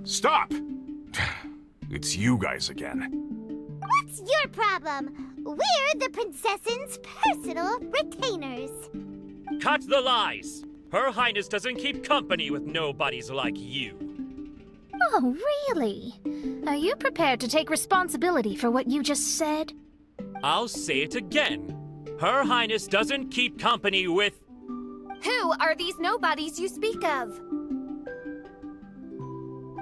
Stop! It's you guys again. What's your problem? We're the princess's personal retainers. Cut the lies! Her Highness doesn't keep company with nobodies like you. Oh, really? Are you prepared to take responsibility for what you just said? I'll say it again. Her Highness doesn't keep company with... Who are these nobodies you speak of?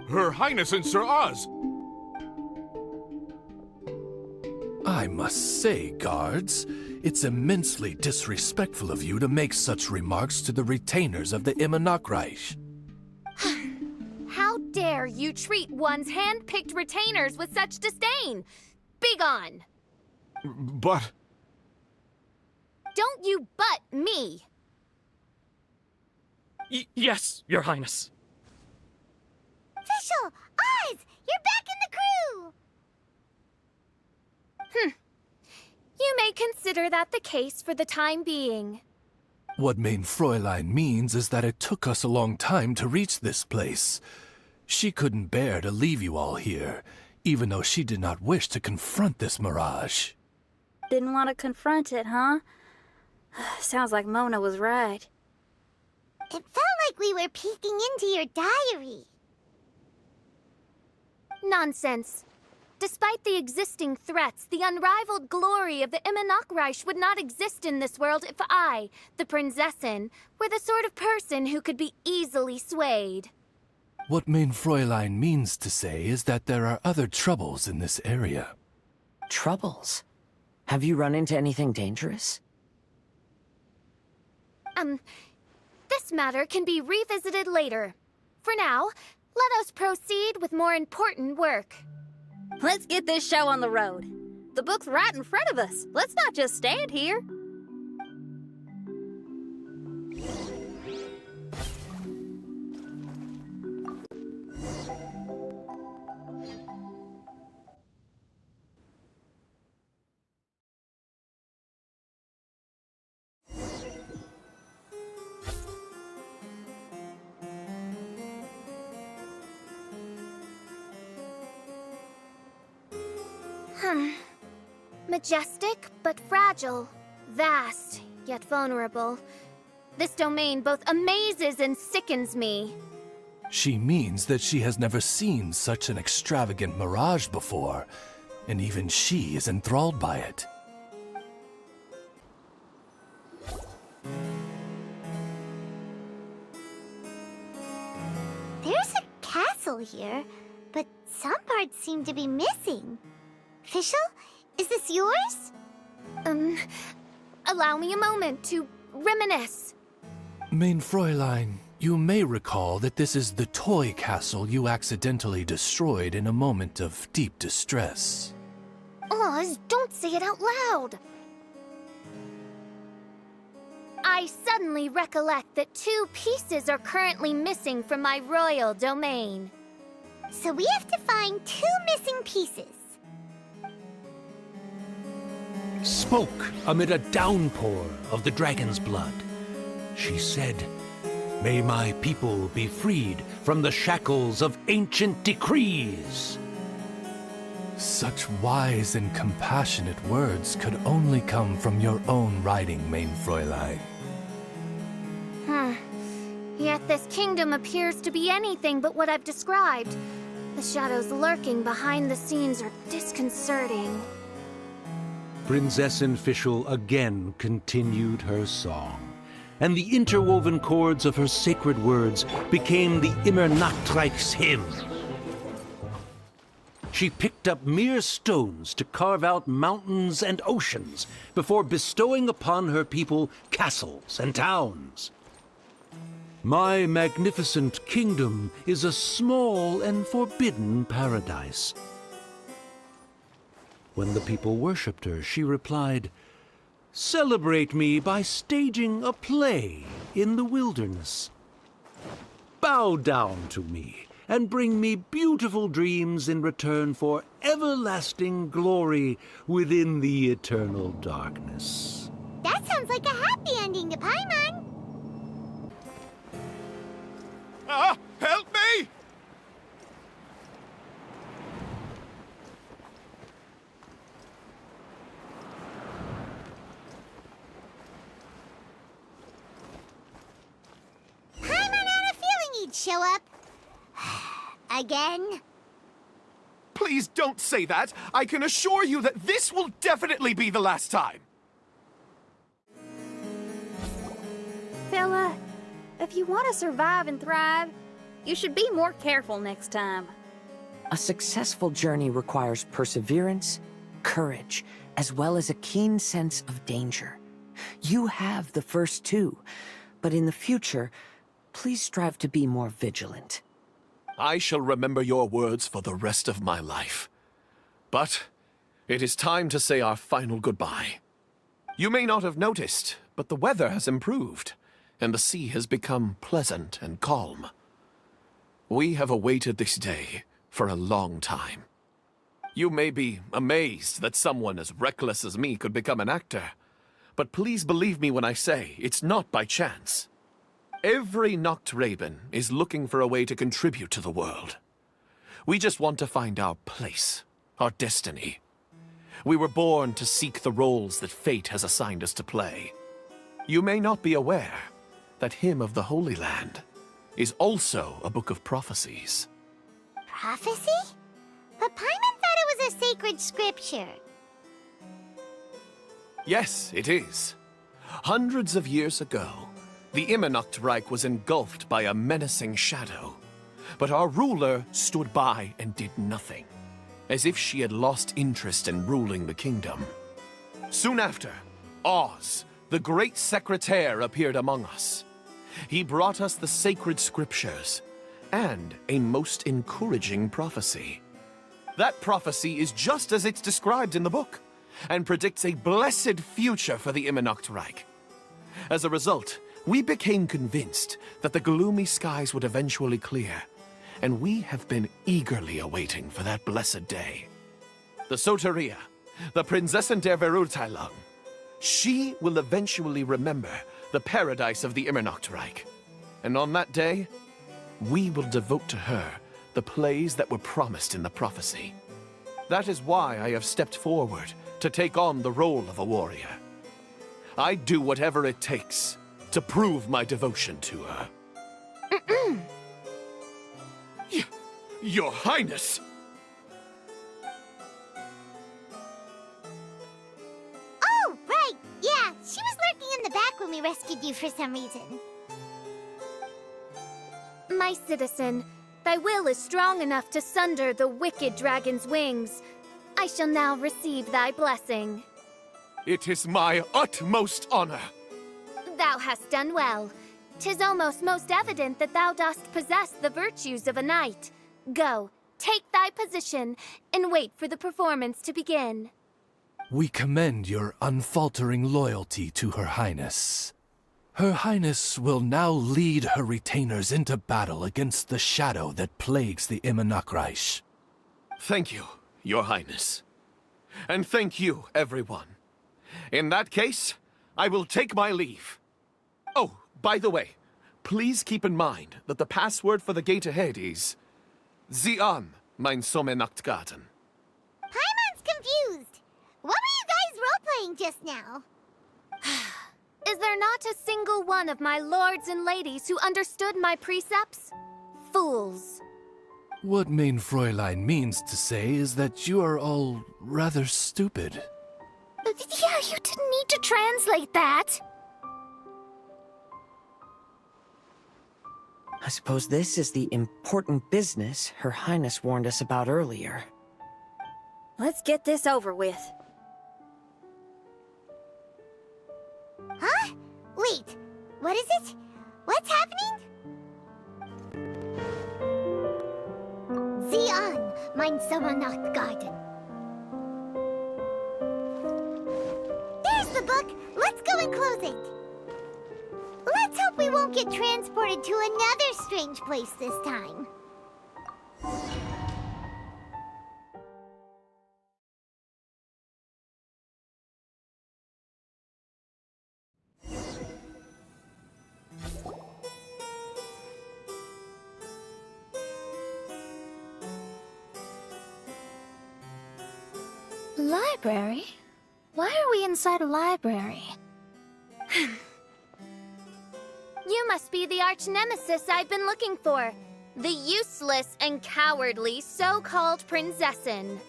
Her Highness and Sir Oz. I must say, guards, it's immensely disrespectful of you to make such remarks to the retainers of the Immernachtreich. How dare you treat one's hand-picked retainers with such disdain? Begone! But... Don't you butt me! Yes, Your Highness. Fischl! Oz! You're back in the crew! You may consider that the case for the time being. What Mein Fräulein means is that it took us a long time to reach this place. She couldn't bear to leave you all here, even though she did not wish to confront this mirage. Didn't want to confront it, huh? Sounds like Mona was right. It felt like we were peeking into your diary. Nonsense. Despite the existing threats, the unrivaled glory of the Immernachtreich would not exist in this world if I, the Prinzessin, were the sort of person who could be easily swayed. What Mein Fräulein means to say is that there are other troubles in this area. Troubles? Have you run into anything dangerous? This matter can be revisited later. For now, let us proceed with more important work. Let's get this show on the road. The book's right in front of us. Let's not just stand here. Majestic, but fragile. Vast, yet vulnerable. This domain both amazes and sickens me. She means that she has never seen such an extravagant mirage before, and even she is enthralled by it. There's a castle here, but some parts seem to be missing. Fischl, is this yours? Allow me a moment to reminisce. Mein Fräulein, you may recall that this is the toy castle you accidentally destroyed in a moment of deep distress. Oz, don't say it out loud. I suddenly recollect that 2 pieces are currently missing from my royal domain. So we have to find 2 missing pieces. Smoke amid a downpour of the dragon's blood. She said, "May my people be freed from the shackles of ancient decrees." Such wise and compassionate words could only come from your own writing, Mein Fräulein. Yet this kingdom appears to be anything but what I've described. The shadows lurking behind the scenes are disconcerting. Prinzessin Fischl again continued her song, and the interwoven chords of her sacred words became the Immernachtreich's hymn. She picked up mere stones to carve out mountains and oceans before bestowing upon her people castles and towns. My magnificent kingdom is a small and forbidden paradise. When the people worshipped her, she replied, "Celebrate me by staging a play in the wilderness. Bow down to me and bring me beautiful dreams in return for everlasting glory within the eternal darkness." That sounds like a happy ending to Paimon. Help me! show up? Again? Please don't say that. I can assure you that this will definitely be the last time. Fella, if you want to survive and thrive, you should be more careful next time. A successful journey requires perseverance, courage, as well as a keen sense of danger. You have the first two, but in the future, please strive to be more vigilant. I shall remember your words for the rest of my life. But it is time to say our final goodbye. You may not have noticed, but the weather has improved, and the sea has become pleasant and calm. We have awaited this day for a long time. You may be amazed that someone as reckless as me could become an actor, but please believe me when I say it's not by chance. Every Nachtraben is looking for a way to contribute to the world. We just want to find our place, our destiny. We were born to seek the roles that fate has assigned us to play. You may not be aware that Hymn of the Holy Land is also a book of prophecies. Prophecy? But Paimon thought it was a sacred scripture. Yes, it is. Hundreds of years ago, the Immernachtreich was engulfed by a menacing shadow. But our ruler stood by and did nothing, as if she had lost interest in ruling the kingdom. Soon after, Oz, the great secretaire, appeared among us. He brought us the sacred scriptures and a most encouraging prophecy. That prophecy is just as it's described in the book, and predicts a blessed future for the Immernachtreich. As a result, we became convinced that the gloomy skies would eventually clear, and we have been eagerly awaiting for that blessed day. The Soteria, the Prinzessin der Verurteilung, she will eventually remember the paradise of the Immernachtreich, and on that day, we will devote to her the plays that were promised in the prophecy. That is why I have stepped forward to take on the role of a warrior. I'd do whatever it takes to prove my devotion to her. Your Highness! Oh, right! Yeah, she was lurking in the back when we rescued you for some reason. My citizen, thy will is strong enough to sunder the wicked dragon's wings. I shall now receive thy blessing. It is my utmost honor. Thou hast done well. 'Tis almost most evident that thou dost possess the virtues of a knight. Go, take thy position, and wait for the performance to begin. We commend your unfaltering loyalty to Her Highness. Her Highness will now lead her retainers into battle against the shadow that plagues the Immernachtreich. Thank you, Your Highness. And thank you, everyone. In that case, I will take my leave. Oh, by the way, please keep in mind that the password for the gate ahead is Sie an, mein Sommernachtgarten. Paimon's confused. What were you guys role-playing just now? Is there not a single one of my lords and ladies who understood my precepts? Fools. What Mein Fräulein means to say is that you are all rather stupid. Yeah, you didn't need to translate that. I suppose this is the important business Her Highness warned us about earlier. Let's get this over with. Huh? Wait, what is it? What's happening? Sieh an, mein Sommernachtgarten. There's the book. Let's go and close it. Let's hope we won't get transported to another strange place this time. Library? Why are we inside a library? You You must be the arch-nemesis I've been looking for. The useless and cowardly so-called Prinzessin.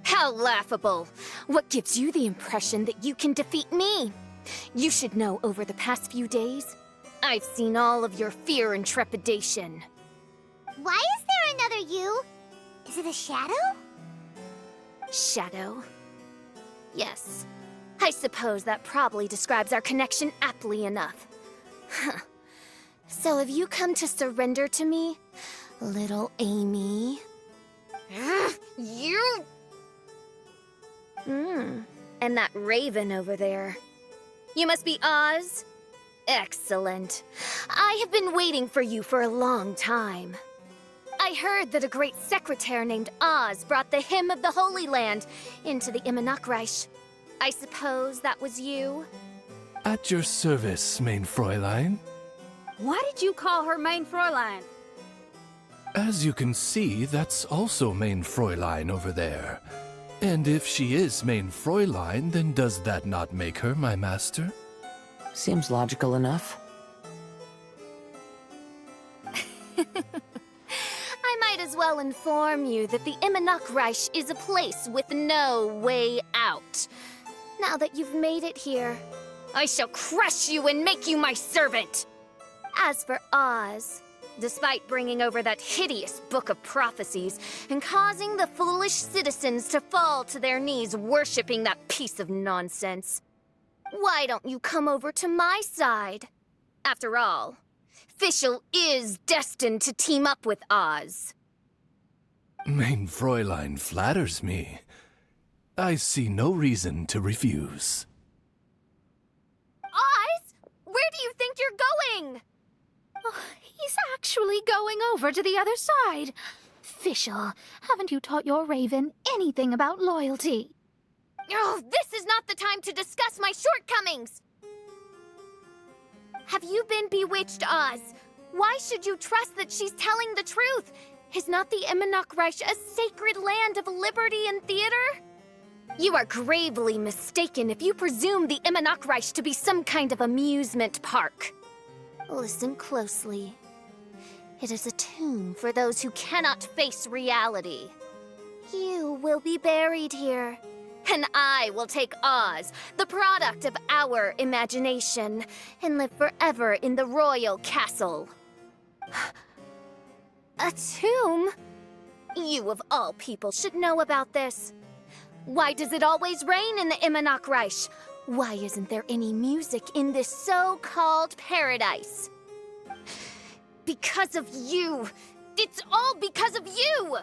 How laughable. What gives you the impression that you can defeat me? You should know over the past few days, I've seen all of your fear and trepidation. Why is there another you? Is it a shadow? Shadow? Yes. I suppose that probably describes our connection aptly enough. So have you come to surrender to me, little Amy? You... And that raven over there. You must be Oz? Excellent. I have been waiting for you for a long time. I heard that a great secretary named Oz brought the hymn of the Holy Land into the Immenachreich. I suppose that was you? At your service, mein Fräulein. Why did you call her Mein Fräulein? As you can see, that's also mein Fräulein over there. And if she is mein Fräulein, then does that not make her my master? Seems logical enough. I might as well inform you that the Immenachreich is a place with no way out. Now that you've made it here, I shall crush you and make you my servant! As for Oz, despite bringing over that hideous book of prophecies and causing the foolish citizens to fall to their knees worshipping that piece of nonsense, why don't you come over to my side? After all, Fischl is destined to team up with Oz. Mein Fräulein flatters me. I see no reason to refuse. Oz? Where do you think you're going? Oh, he's actually going over to the other side. Fischl, haven't you taught your raven anything about loyalty? Oh, this is not the time to discuss my shortcomings! Have you been bewitched, Oz? Why should you trust that she's telling the truth? Is not the Immenachreich a sacred land of liberty and theater? You are gravely mistaken if you presume the Immenachreich to be some kind of amusement park. Listen closely. It is a tomb for those who cannot face reality. You will be buried here, and I will take Oz, the product of our imagination, and live forever in the royal castle. A tomb? You of all people should know about this. Why does it always rain in the Immenachreich? Why isn't there any music in this so-called paradise? Because of you! It's all because of you!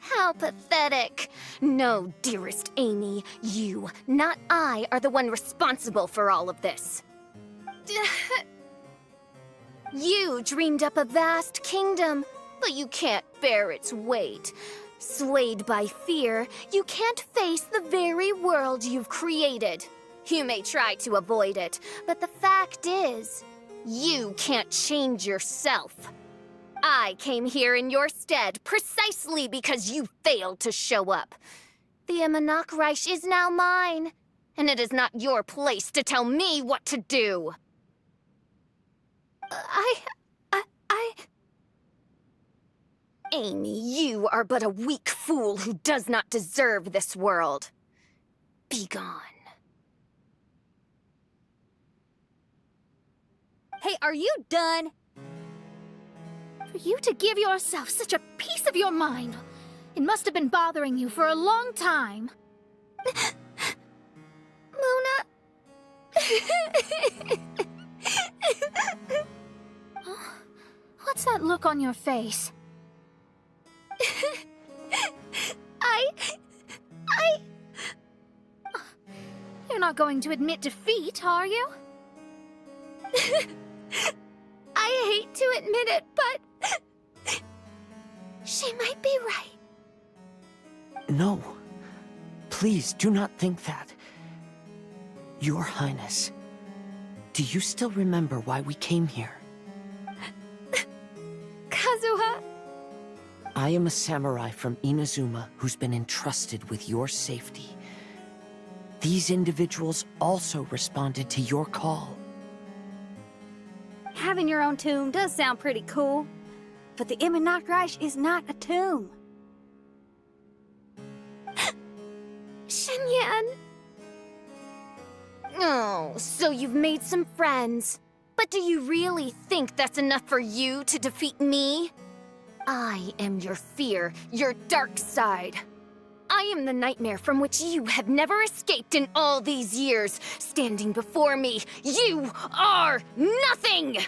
How pathetic. No, dearest Amy, you, not I, are the one responsible for all of this. You dreamed up a vast kingdom, but you can't bear its weight. Swayed by fear, you can't face the very world you've created. You may try to avoid it, but the fact is, you can't change yourself. I came here in your stead precisely because you failed to show up. The Immenachreich is now mine, and it is not your place to tell me what to do. Amy, you are but a weak fool who does not deserve this world. Be gone. Hey, are you done? For you to give yourself such a piece of your mind, it must have been bothering you for a long time. Luna. What's that look on your face? You're not going to admit defeat, are you? I hate to admit it, but she might be right. No. Please do not think that. Your Highness, do you still remember why we came here? Kazuha. I am a samurai from Inazuma who's been entrusted with your safety. These individuals also responded to your call. Having your own tomb does sound pretty cool, but the Immernachtreich is not a tomb. Shenyan! Oh, so you've made some friends. But do you really think that's enough for you to defeat me? I am your fear, your dark side. I am the nightmare from which you have never escaped in all these years. Standing before me, you are nothing!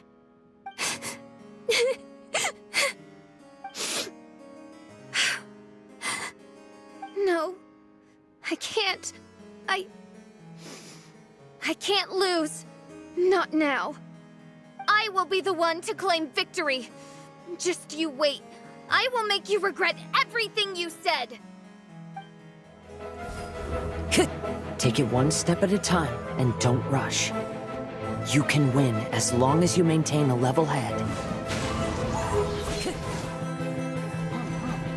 No, I can't. I can't lose. Not now. I will be the one to claim victory. Just you wait. I will make you regret everything you said. Take it one step at a time and don't rush. You can win as long as you maintain a level head.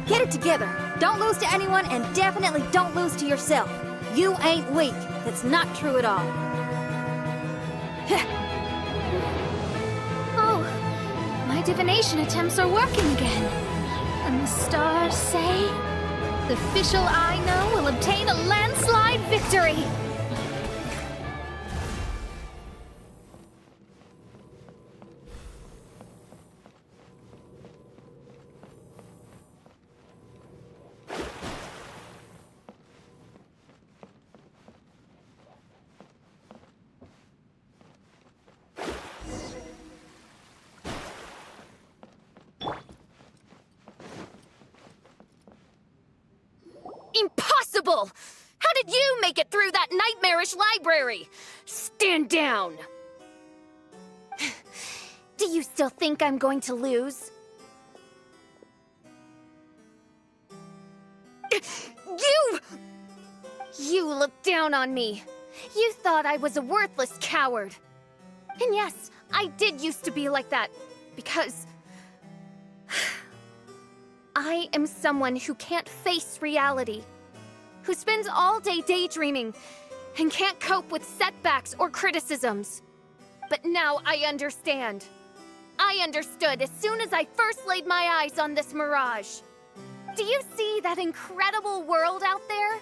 Get it together. Don't lose to anyone, and definitely don't lose to yourself. You ain't weak. That's not true at all. Oh, my divination attempts are working again. And the stars say the Fischl I know will obtain a landslide victory. Impossible! How did you make it through that nightmarish library? Stand down! Do you still think I'm going to lose? You looked down on me. You thought I was a worthless coward. And yes, I did used to be like that, because I am someone who can't face reality, who spends all day daydreaming, and can't cope with setbacks or criticisms. But now I understand. I understood as soon as I first laid my eyes on this mirage. Do you see that incredible world out there?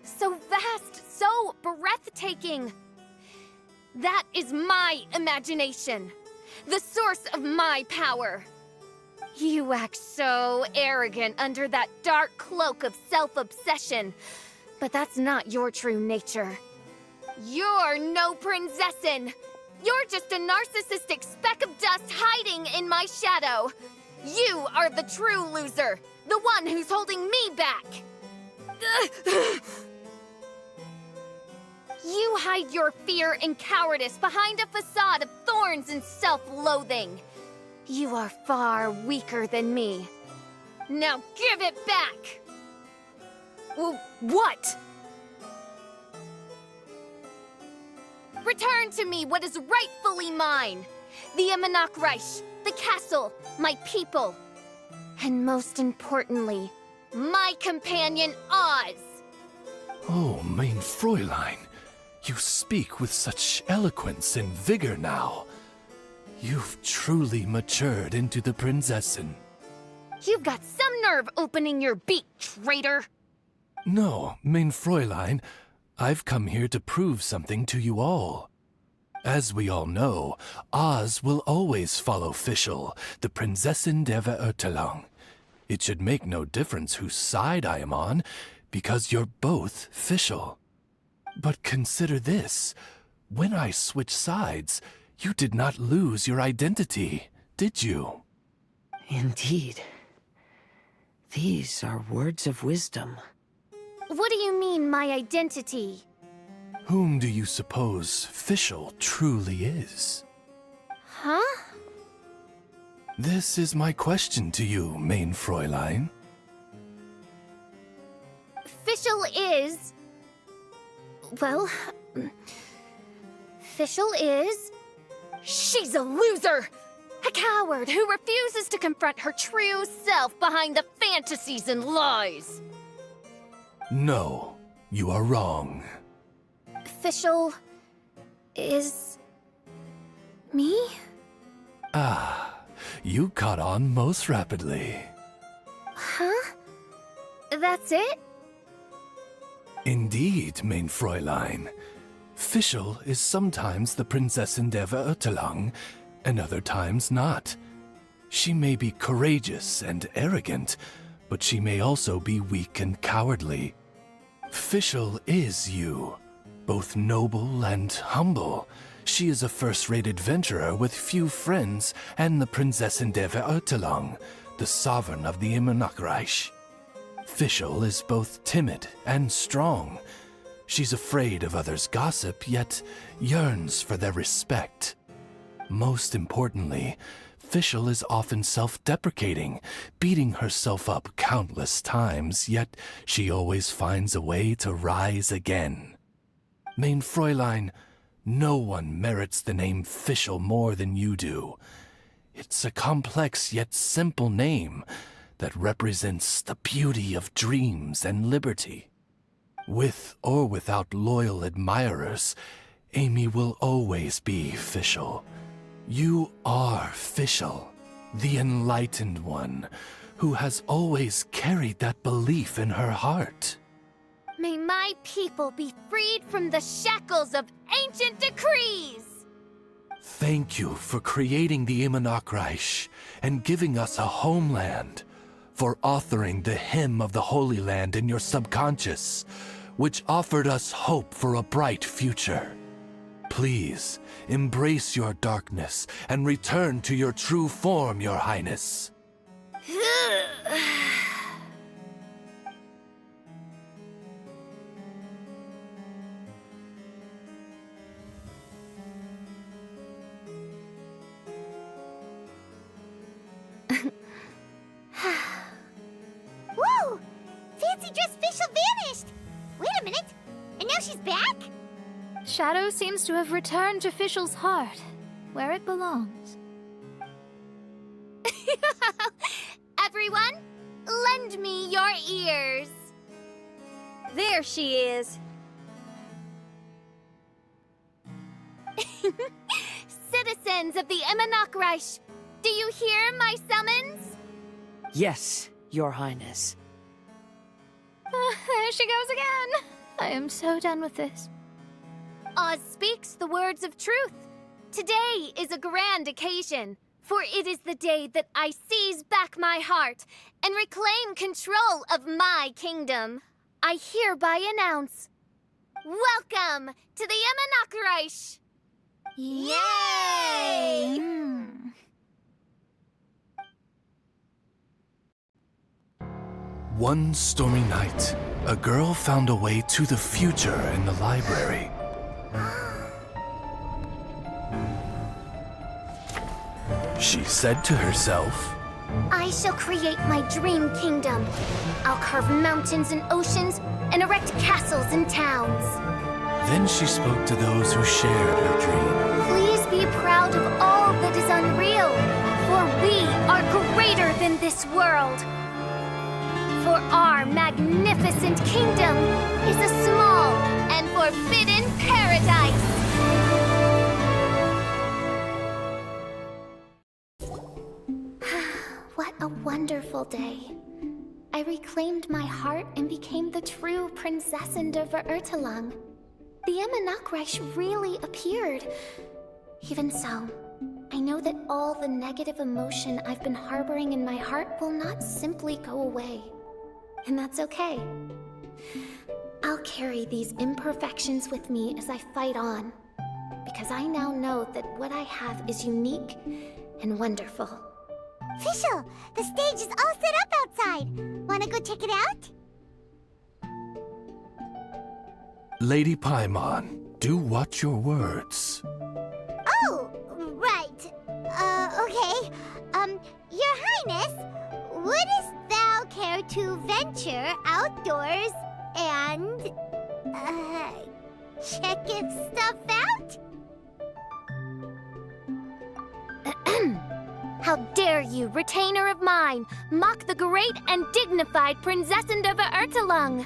So vast, so breathtaking. That is my imagination, the source of my power. You act so arrogant under that dark cloak of self-obsession, but that's not your true nature. You're no Prinzessin. You're just a narcissistic speck of dust hiding in my shadow. You are the true loser, the one who's holding me back. You hide your fear and cowardice behind a facade of thorns and self-loathing. You are far weaker than me. Now give it back! What? Return to me what is rightfully mine. The Immernachtreich, the castle, my people. And most importantly, my companion Oz. Oh, mein Fräulein, you speak with such eloquence and vigor now. You've truly matured into the Prinzessin. You've got some nerve opening your beak, traitor! No, mein Fräulein, I've come here to prove something to you all. As we all know, Oz will always follow Fischl, the Prinzessin der Verurteilung. It should make no difference whose side I am on, because you're both Fischl. But consider this. When I switched sides, you did not lose your identity, did you? Indeed. These are words of wisdom. What do you mean, my identity? Whom do you suppose Fischl truly is? Huh? This is my question to you, mein Fräulein. Fischl is... Well... Fischl is... She's a loser! A coward who refuses to confront her true self behind the fantasies and lies! No, you are wrong. Fischl is me? Ah, you caught on most rapidly. Huh? That's it? Indeed, mein Fräulein. Fischl is sometimes the Prinzessin der Verurteilung, and other times not. She may be courageous and arrogant, but she may also be weak and cowardly. Fischl is you, both noble and humble. She is a first-rate adventurer with few friends and the Prinzessin der Verurteilung, the sovereign of the Immernachtreich. Fischl is both timid and strong. She's afraid of others' gossip, yet yearns for their respect. Most importantly, Fischl is often self-deprecating, beating herself up countless times, yet she always finds a way to rise again. Mein Fräulein, no one merits the name Fischl more than you do. It's a complex yet simple name that represents the beauty of dreams and liberty. With or without loyal admirers, Amy will always be Fischl. You are Fischl, the enlightened one, who has always carried that belief in her heart. May my people be freed from the shackles of ancient decrees! Thank you for creating the Immernachtreich and giving us a homeland, for authoring the hymn of the Holy Land in your subconscious, which offered us hope for a bright future. Please, embrace your darkness and return to your true form, Your Highness. Whoa! Fancy dress Fischl vanished! Wait a minute! And now she's back? Shadow seems to have returned to Fischl's heart, where it belongs. Everyone, lend me your ears. There she is. Citizens of the Immernachtreich, do you hear my summons? Yes, Your Highness. There she goes again. I am so done with this. Oz speaks the words of truth. Today is a grand occasion, for it is the day that I seize back my heart and reclaim control of my kingdom. I hereby announce, welcome to the Immernachtreich! Yay! One stormy night, a girl found a way to the future in the library. She said to herself, I shall create my dream kingdom. I'll carve mountains and oceans and erect castles and towns. Then she spoke to those who shared her dream. Please be proud of all that is unreal, for we are greater than this world. For our magnificent kingdom is a small and forbidden paradise. What a wonderful day. I reclaimed my heart and became the true Prinzessin der Verurteilung. The Immernachtreich really appeared. Even so, I know that all the negative emotion I've been harboring in my heart will not simply go away. And that's okay. I'll carry these imperfections with me as I fight on, because I now know that what I have is unique and wonderful. Fischl, the stage is all set up outside. Wanna go check it out? Lady Paimon, do watch your words. Oh, right. Okay. Your Highness, wouldst thou care to venture outdoors and, check if stuff out? How dare you, retainer of mine, mock the great and dignified Prinzessin der Verurteilung?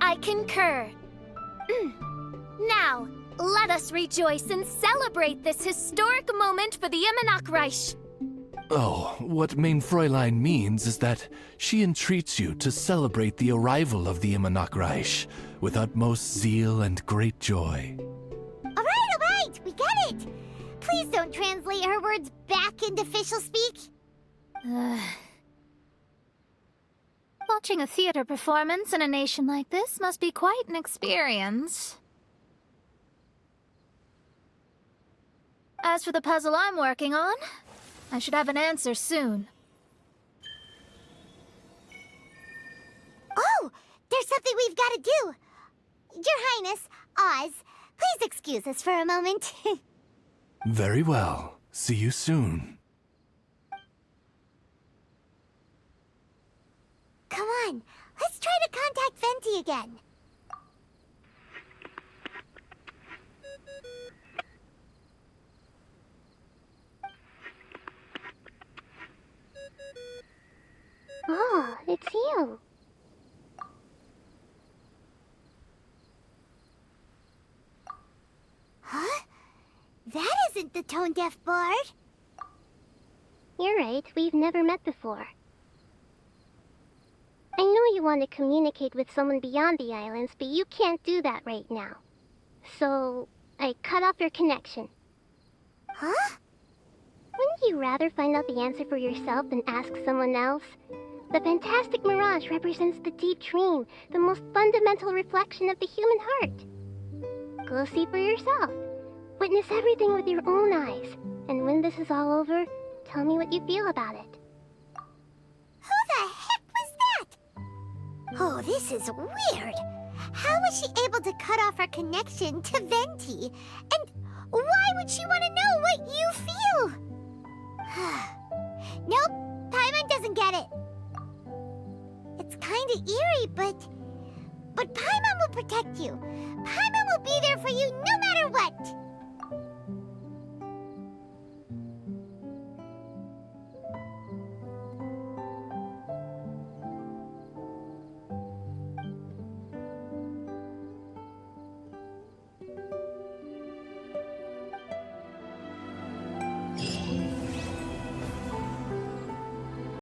I concur. Now, let us rejoice and celebrate this historic moment for the Immernoch Reich. Oh, what Main Fräulein means is that she entreats you to celebrate the arrival of the Immernoch Reich with utmost zeal and great joy. All right, we get it. Please don't translate her words back into Fischl speak. Watching a theater performance in a nation like this must be quite an experience. As for the puzzle I'm working on, I should have an answer soon. Oh, there's something we've got to do. Your Highness, Oz, please excuse us for a moment. Very well. See you soon. Come on, let's try to contact Venti again. Oh, it's you. Huh? That isn't the tone-deaf bard. You're right, we've never met before. I know you want to communicate with someone beyond the islands, but you can't do that right now. So, I cut off your connection. Huh? Wouldn't you rather find out the answer for yourself than ask someone else? The fantastic mirage represents the deep dream, the most fundamental reflection of the human heart. Go see for yourself. Witness everything with your own eyes. And when this is all over, tell me what you feel about it. Who the heck was that? Oh, this is weird. How was she able to cut off her connection to Venti? And why would she want to know what you feel? Nope, Paimon doesn't get it. It's kinda eerie, but Paimon will protect you. Paimon will be there for you no matter what.